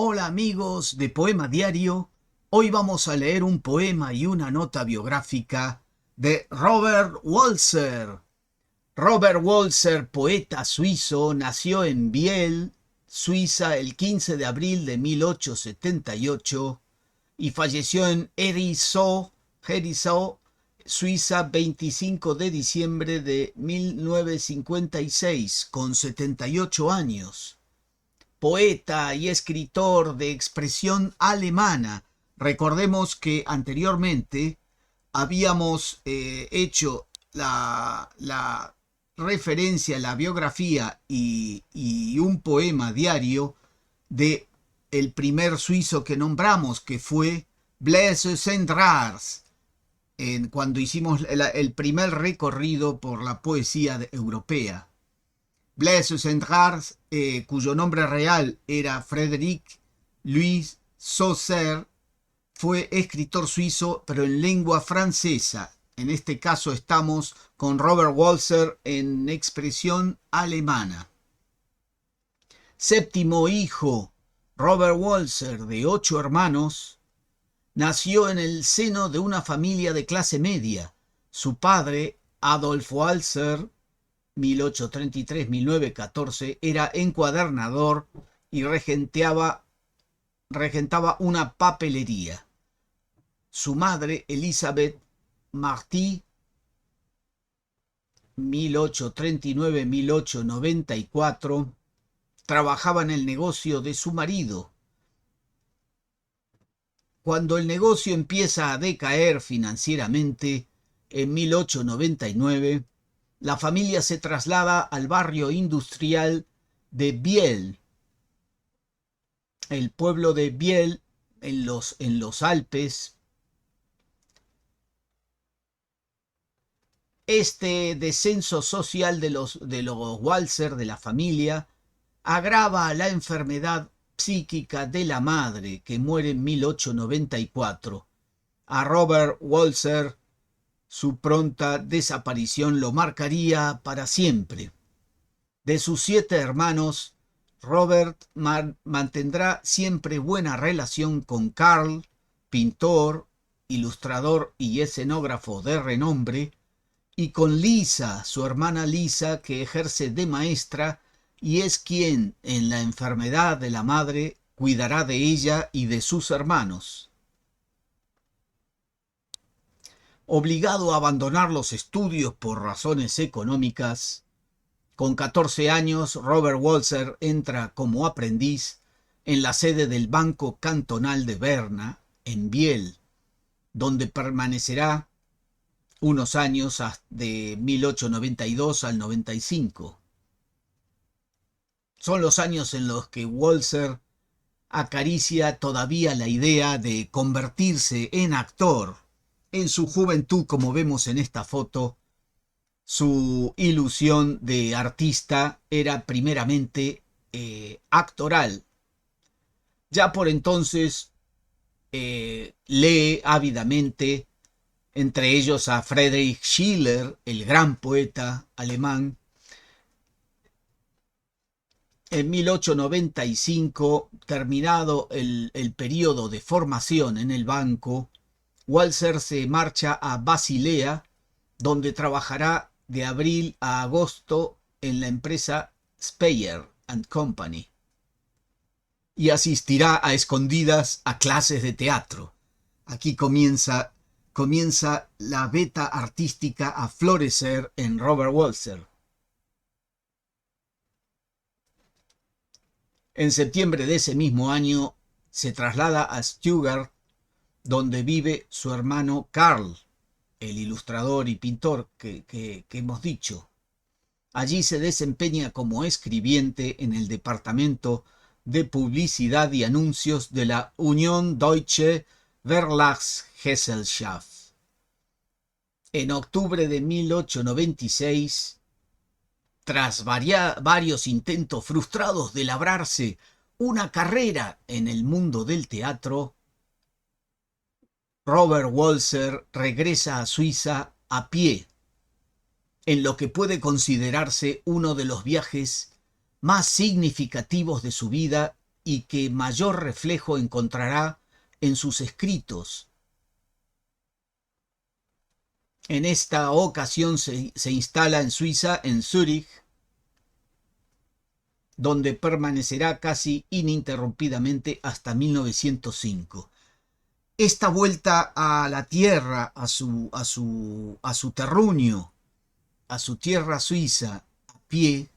Hola amigos de Poema Diario, hoy vamos a leer un poema y una nota biográfica de Robert Walser. Robert Walser, poeta suizo, nació en Biel, Suiza, el 15 de abril de 1878 y falleció en Herisau, Suiza, 25 de diciembre de 1956, con 78 años. Poeta y escritor de expresión alemana. Recordemos que anteriormente habíamos hecho la referencia, la biografía y un poema diario de el primer suizo que nombramos, que fue Blaise Cendrars, cuando hicimos el primer recorrido por la poesía europea. Blaise Cendrars, cuyo nombre real era Frédéric Louis Saussure, fue escritor suizo, pero en lengua francesa. En este caso estamos con Robert Walser en expresión alemana. Séptimo hijo, Robert Walser, de 8 hermanos, nació en el seno de una familia de clase media. Su padre, Adolf Walser, 1833-1914, era encuadernador y regentaba una papelería. Su madre, Elizabeth Marty, 1839-1894, trabajaba en el negocio de su marido. Cuando el negocio empieza a decaer financieramente, en 1899, la familia se traslada al barrio industrial de Biel. El pueblo de Biel, en los Alpes. Este descenso social de los Walser, de la familia, agrava la enfermedad psíquica de la madre, que muere en 1894. A Robert Walser, su pronta desaparición lo marcaría para siempre. De sus 7 hermanos, Robert mantendrá siempre buena relación con Karl, pintor, ilustrador y escenógrafo de renombre, y con Lisa, su hermana Lisa, que ejerce de maestra y es quien, en la enfermedad de la madre, cuidará de ella y de sus hermanos. Obligado a abandonar los estudios por razones económicas, con 14 años Robert Walser entra como aprendiz en la sede del Banco Cantonal de Berna, en Biel, donde permanecerá unos años de 1892 al 95. Son los años en los que Walser acaricia todavía la idea de convertirse en actor. En su juventud, como vemos en esta foto, su ilusión de artista era primeramente actoral. Ya por entonces lee ávidamente, entre ellos a Friedrich Schiller, el gran poeta alemán. En 1895, terminado el periodo de formación en el banco, Walser se marcha a Basilea, donde trabajará de abril a agosto en la empresa Speyer & Company, y asistirá a escondidas a clases de teatro. Aquí comienza la veta artística a florecer en Robert Walser. En septiembre de ese mismo año se traslada a Stuttgart, donde vive su hermano Karl, el ilustrador y pintor que hemos dicho. Allí se desempeña como escribiente en el departamento de publicidad y anuncios de la Union Deutsche Verlagsgesellschaft. En octubre de 1896, tras varios intentos frustrados de labrarse una carrera en el mundo del teatro, Robert Walser regresa a Suiza a pie, en lo que puede considerarse uno de los viajes más significativos de su vida y que mayor reflejo encontrará en sus escritos. En esta ocasión se instala en Suiza, en Zúrich, donde permanecerá casi ininterrumpidamente hasta 1905. Esta vuelta a la tierra, a su terruño, a su tierra suiza, a pie,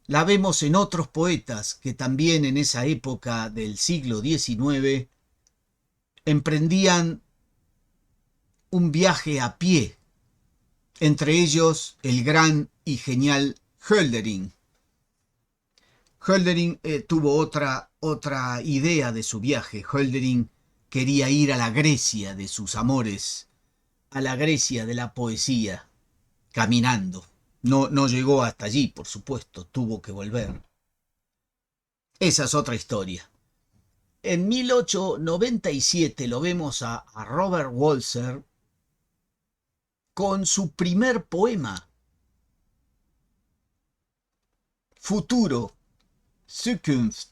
la vemos en otros poetas que también en esa época del siglo XIX emprendían un viaje a pie, entre ellos el gran y genial Hölderlin. Hölderlin tuvo otra idea de su viaje. Hölderlin quería ir a la Grecia de sus amores, a la Grecia de la poesía, caminando. No llegó hasta allí, por supuesto, tuvo que volver. Esa es otra historia. En 1897 lo vemos a Robert Walser con su primer poema, Futuro, Zukunft.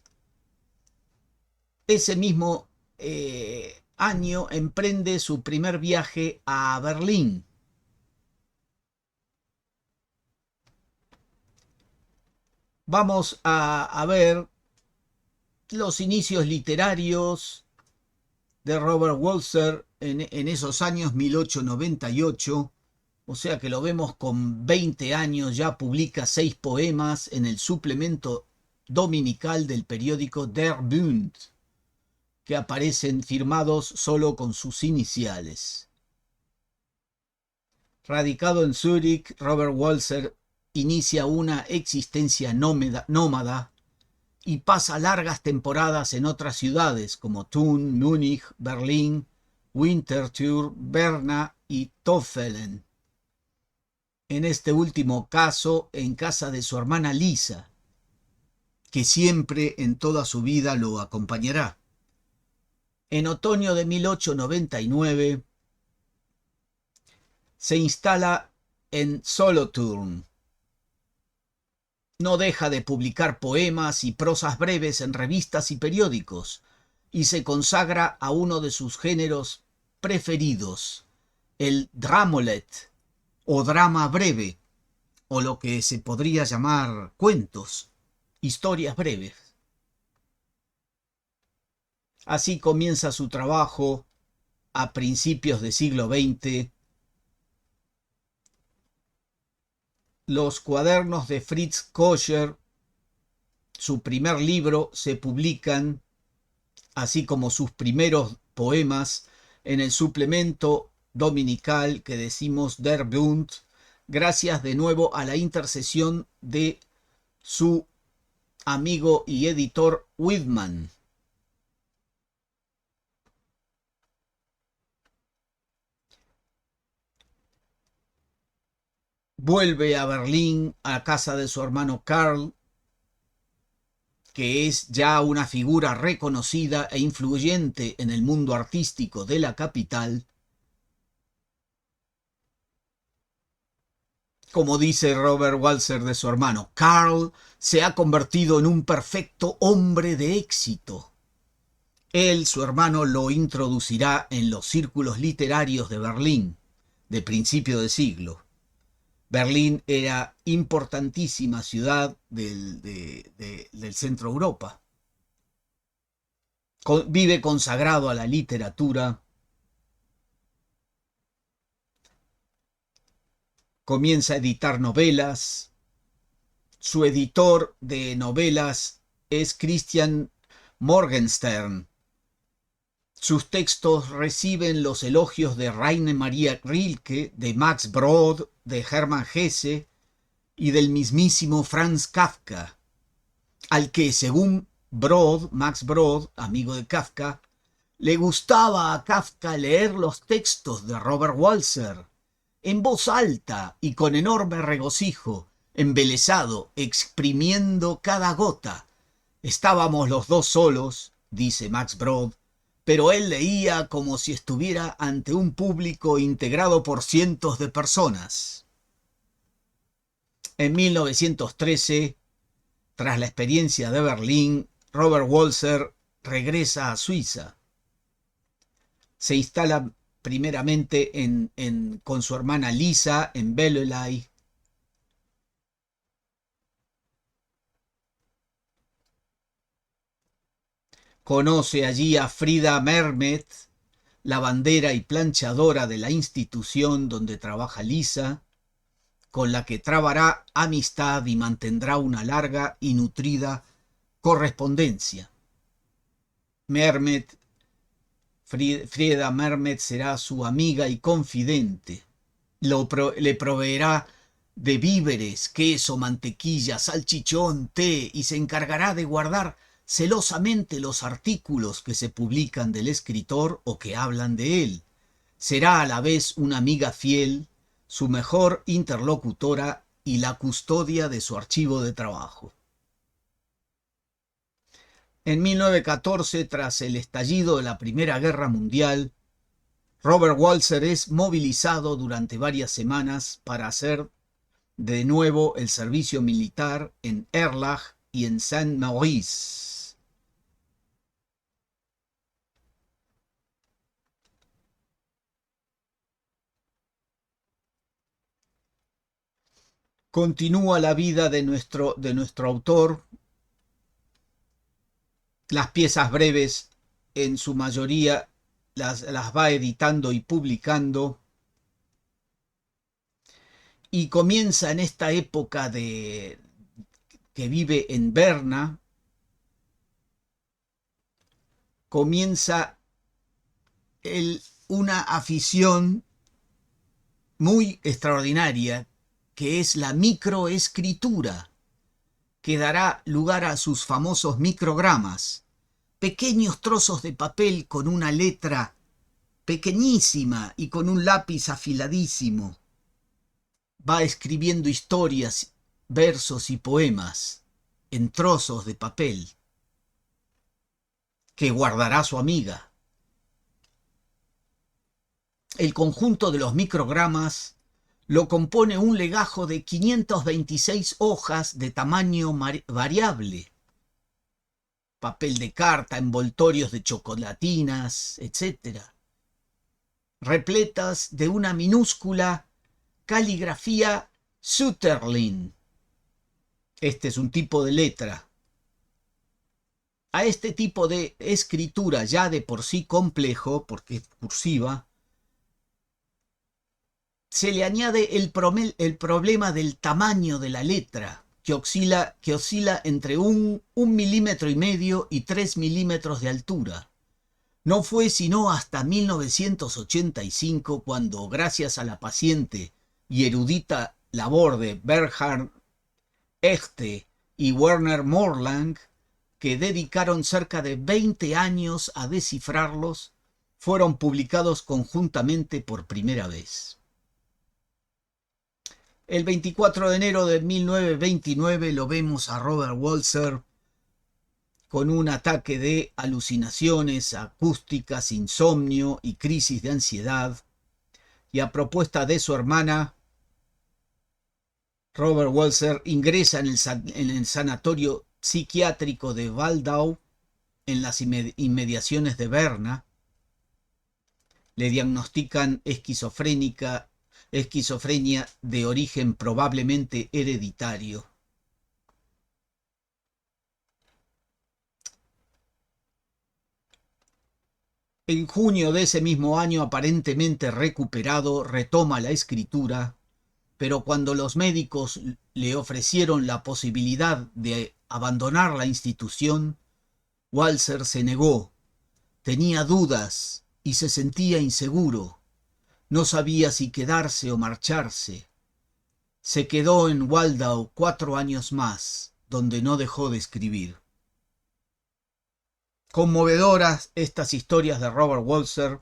Ese mismo año emprende su primer viaje a Berlín. Vamos a ver los inicios literarios de Robert Walser en esos años 1898, o sea que lo vemos con 20 años, ya publica 6 poemas en el suplemento dominical del periódico Der Bund, que aparecen firmados solo con sus iniciales. Radicado en Zúrich, Robert Walser inicia una existencia nómada y pasa largas temporadas en otras ciudades como Thun, Múnich, Berlín, Winterthur, Berna y Toffelen. En este último caso, en casa de su hermana Lisa, que siempre en toda su vida lo acompañará. En otoño de 1899 se instala en Solothurn. No deja de publicar poemas y prosas breves en revistas y periódicos y se consagra a uno de sus géneros preferidos, el dramolet o drama breve, o lo que se podría llamar cuentos, historias breves. Así comienza su trabajo a principios del siglo XX. Los cuadernos de Fritz Koscher, su primer libro, se publican, así como sus primeros poemas, en el suplemento dominical que decimos Der Bund, gracias de nuevo a la intercesión de su amigo y editor Widmann. Vuelve a Berlín, a casa de su hermano Karl, que es ya una figura reconocida e influyente en el mundo artístico de la capital. Como dice Robert Walser de su hermano, Karl se ha convertido en un perfecto hombre de éxito. Él, su hermano, lo introducirá en los círculos literarios de Berlín, de principio de siglo. Berlín era importantísima ciudad del centro Europa. Vive consagrado a la literatura. Comienza a editar novelas. Su editor de novelas es Christian Morgenstern. Sus textos reciben los elogios de Rainer Maria Rilke, de Max Brod, de Hermann Hesse y del mismísimo Franz Kafka, al que, según Max Brod, amigo de Kafka, le gustaba a Kafka leer los textos de Robert Walser en voz alta y con enorme regocijo, embelesado, exprimiendo cada gota. Estábamos los dos solos, dice Max Brod, pero él leía como si estuviera ante un público integrado por cientos de personas. En 1913, tras la experiencia de Berlín, Robert Walser regresa a Suiza. Se instala primeramente con su hermana Lisa en Bellelay. Conoce allí a Frida Mermet, lavandera y planchadora de la institución donde trabaja Lisa, con la que trabará amistad y mantendrá una larga y nutrida correspondencia. Mermet, Frida Mermet será su amiga y confidente. Le proveerá de víveres, queso, mantequilla, salchichón, té y se encargará de guardar celosamente los artículos que se publican del escritor o que hablan de él. Será a la vez una amiga fiel, su mejor interlocutora y la custodia de su archivo de trabajo. En 1914, tras el estallido de la Primera Guerra Mundial, Robert Walser es movilizado durante varias semanas para hacer de nuevo el servicio militar en Erlach y en Saint-Maurice. Continúa la vida de nuestro autor. Las piezas breves, en su mayoría, las va editando y publicando. Y comienza en esta época que vive en Berna, comienza una afición muy extraordinaria, que es la microescritura, que dará lugar a sus famosos microgramas, pequeños trozos de papel con una letra pequeñísima y con un lápiz afiladísimo. Va escribiendo historias, versos y poemas en trozos de papel que guardará su amiga. El conjunto de los microgramas lo compone un legajo de 526 hojas de tamaño variable. Papel de carta, envoltorios de chocolatinas, etc. Repletas de una minúscula caligrafía Sutherland. Este es un tipo de letra. A este tipo de escritura, ya de por sí complejo, porque es cursiva, se le añade el problema del tamaño de la letra, que oscila entre 1,5 milímetros y 3 milímetros de altura. No fue sino hasta 1985 cuando, gracias a la paciente y erudita labor de Bernhard Echte y Werner Morlang, que dedicaron cerca de 20 años a descifrarlos, fueron publicados conjuntamente por primera vez. El 24 de enero de 1929 lo vemos a Robert Walser con un ataque de alucinaciones acústicas, insomnio y crisis de ansiedad, y a propuesta de su hermana, Robert Walser ingresa en el sanatorio psiquiátrico de Waldau, en las inmediaciones de Berna. Le diagnostican esquizofrenia de origen probablemente hereditario. En junio de ese mismo año, aparentemente recuperado, retoma la escritura, pero cuando los médicos le ofrecieron la posibilidad de abandonar la institución, Walser se negó. Tenía dudas y se sentía inseguro. No sabía si quedarse o marcharse. Se quedó en Waldau 4 años más, donde no dejó de escribir. Conmovedoras estas historias de Robert Walser.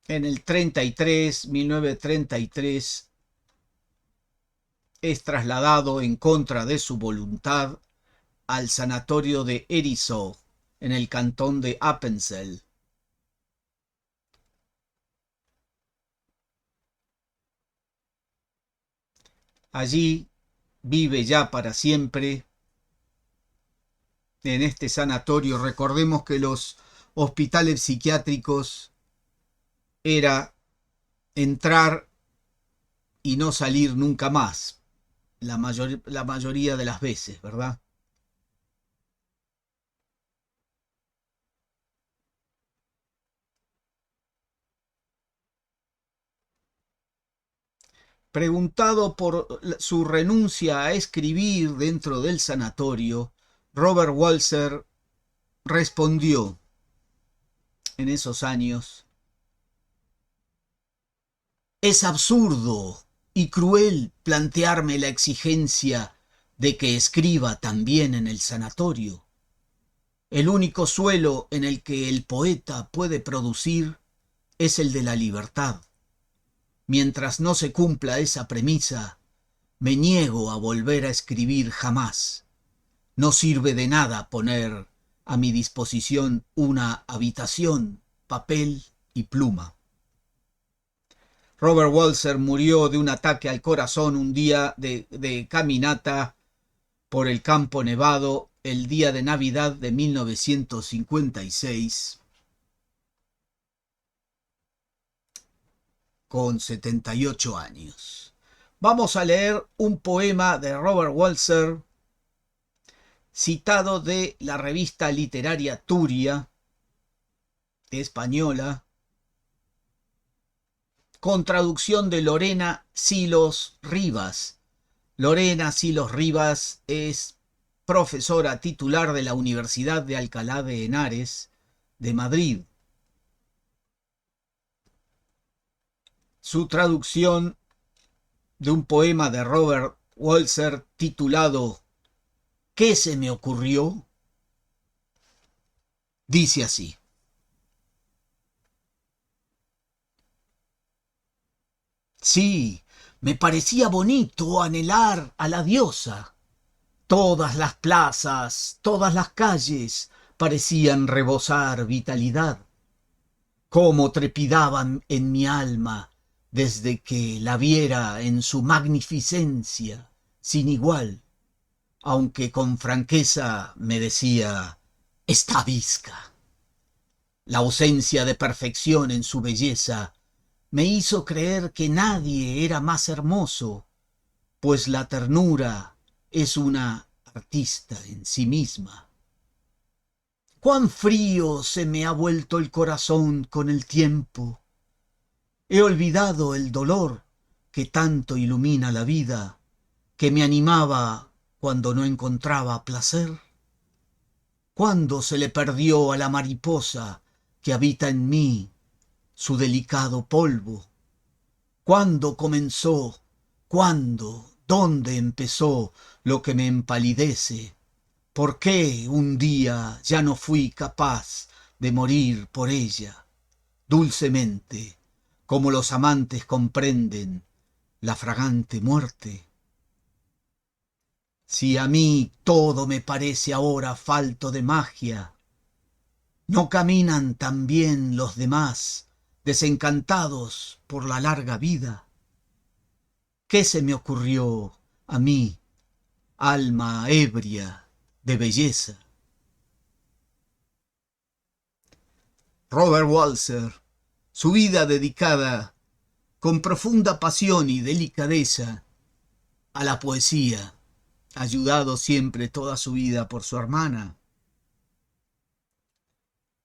En el 1933, es trasladado en contra de su voluntad al sanatorio de Herisau, en el cantón de Appenzell. Allí vive ya para siempre en este sanatorio. Recordemos que los hospitales psiquiátricos era entrar y no salir nunca más, la mayoría de las veces, ¿verdad? Preguntado por su renuncia a escribir dentro del sanatorio, Robert Walser respondió en esos años: es absurdo y cruel plantearme la exigencia de que escriba también en el sanatorio. El único suelo en el que el poeta puede producir es el de la libertad. Mientras no se cumpla esa premisa, me niego a volver a escribir jamás. No sirve de nada poner a mi disposición una habitación, papel y pluma. Robert Walser murió de un ataque al corazón un día de caminata por el campo nevado el día de Navidad de 1956, con 78 años. Vamos a leer un poema de Robert Walser, citado de la revista literaria Turia, española, con traducción de Lorena Silos Rivas. Lorena Silos Rivas es profesora titular de la Universidad de Alcalá de Henares de Madrid. Su traducción de un poema de Robert Walser titulado ¿Qué se me ocurrió? Dice así: sí, me parecía bonito anhelar a la diosa. Todas las plazas, todas las calles parecían rebosar vitalidad. Cómo trepidaban en mi alma desde que la viera en su magnificencia sin igual, aunque con franqueza me decía: está bizca. La ausencia de perfección en su belleza me hizo creer que nadie era más hermoso, pues la ternura es una artista en sí misma. Cuán frío se me ha vuelto el corazón con el tiempo. He olvidado el dolor que tanto ilumina la vida, que me animaba cuando no encontraba placer. ¿Cuándo se le perdió a la mariposa que habita en mí su delicado polvo? ¿Cuándo comenzó? ¿Cuándo? ¿Dónde empezó lo que me empalidece? ¿Por qué un día ya no fui capaz de morir por ella, dulcemente, como los amantes comprenden la fragante muerte? Si a mí todo me parece ahora falto de magia, ¿no caminan también los demás desencantados por la larga vida? ¿Qué se me ocurrió a mí, alma ebria de belleza? Robert Walser, su vida dedicada con profunda pasión y delicadeza a la poesía, ayudado siempre toda su vida por su hermana.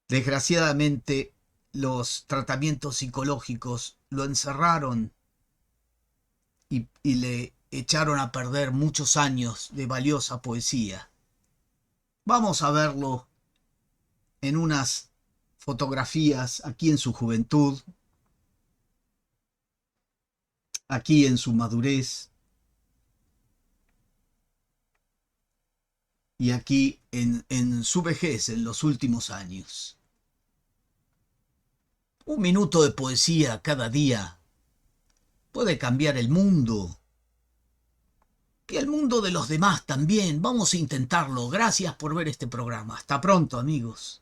Desgraciadamente, los tratamientos psicológicos lo encerraron y le echaron a perder muchos años de valiosa poesía. Vamos a verlo en unas fotografías aquí en su juventud, aquí en su madurez y aquí en su vejez, en los últimos años. Un minuto de poesía cada día puede cambiar el mundo. Y el mundo de los demás también. Vamos a intentarlo. Gracias por ver este programa. Hasta pronto, amigos.